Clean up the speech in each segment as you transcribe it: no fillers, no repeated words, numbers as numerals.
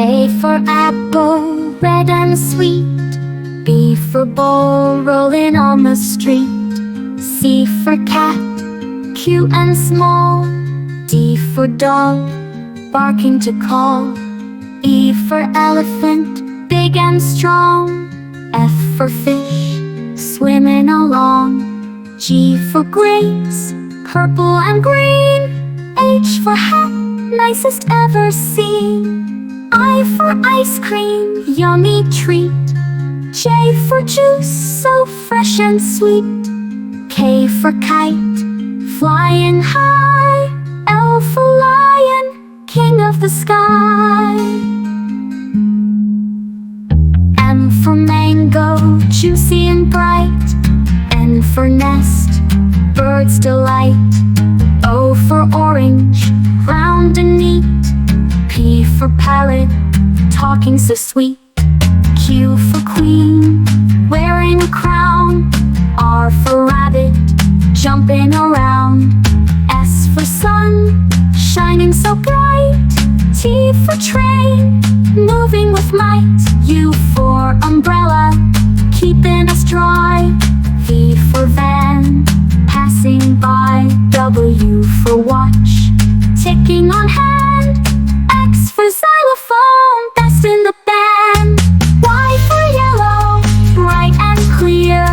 A for apple, red and sweet. B for ball, rolling on the street. C for cat, cute and small. D for dog, barking to call. E for elephant, big and strong. F for fish, swimming along. G for grapes, purple and green. H for hat, nicest ever seen. I for ice cream, yummy treat. J for juice, so fresh and sweet. K for kite, flying high. L for lion, king of the sky. M for mango, juicy and bright. N for nest, bird's delight. O for orange, round and neat. P for parrot, talking so sweet. Q for queen, wearing a crown. R for rabbit, jumping around. S for sun, shining so bright. T for train, moving with might. U for umbrella, keeping us dry. V for van, passing by. W for watch, ticking on hand. X for xylophone, best in the band. Y for yellow, bright and clear.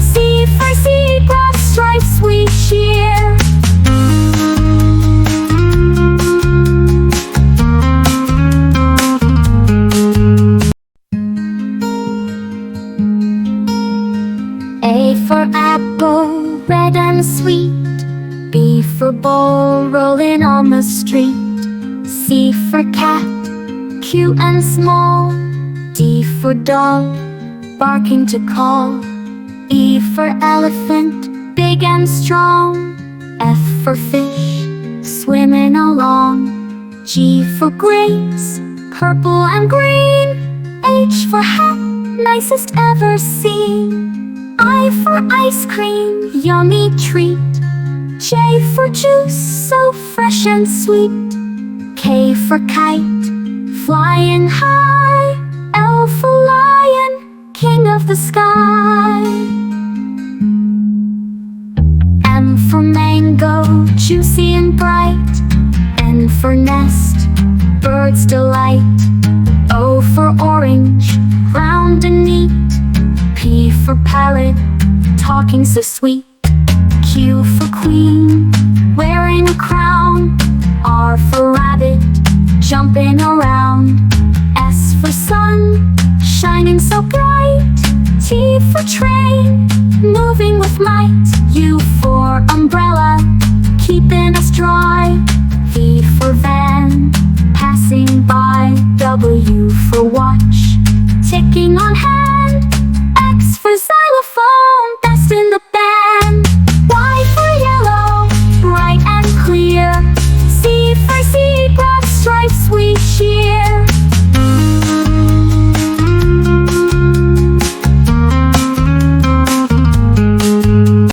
Z for zebra, stripes we cheer. A for apple, red and sweet. B for ball, rolling on the street. C for cat, cute and small. D for dog, barking to call. E for elephant, big and strong. F for fish, swimming along. G for grapes, purple and green. H for hat, nicest ever seen. I for ice cream, yummy treat. J for juice, so fresh and sweet. K for kite, flying high. L for lion, king of the sky. M for mango, juicy and bright. N for nest, bird's delight. O for orange, round and neat. P for parrot, talking so sweet. Q for queen, wearing a crown. R for rabbit, jumping around. S for sun, shining so bright. T for train, moving with might. U for umbrella, keeping us dry. V for van, passing by. W for watch, ticking on hand.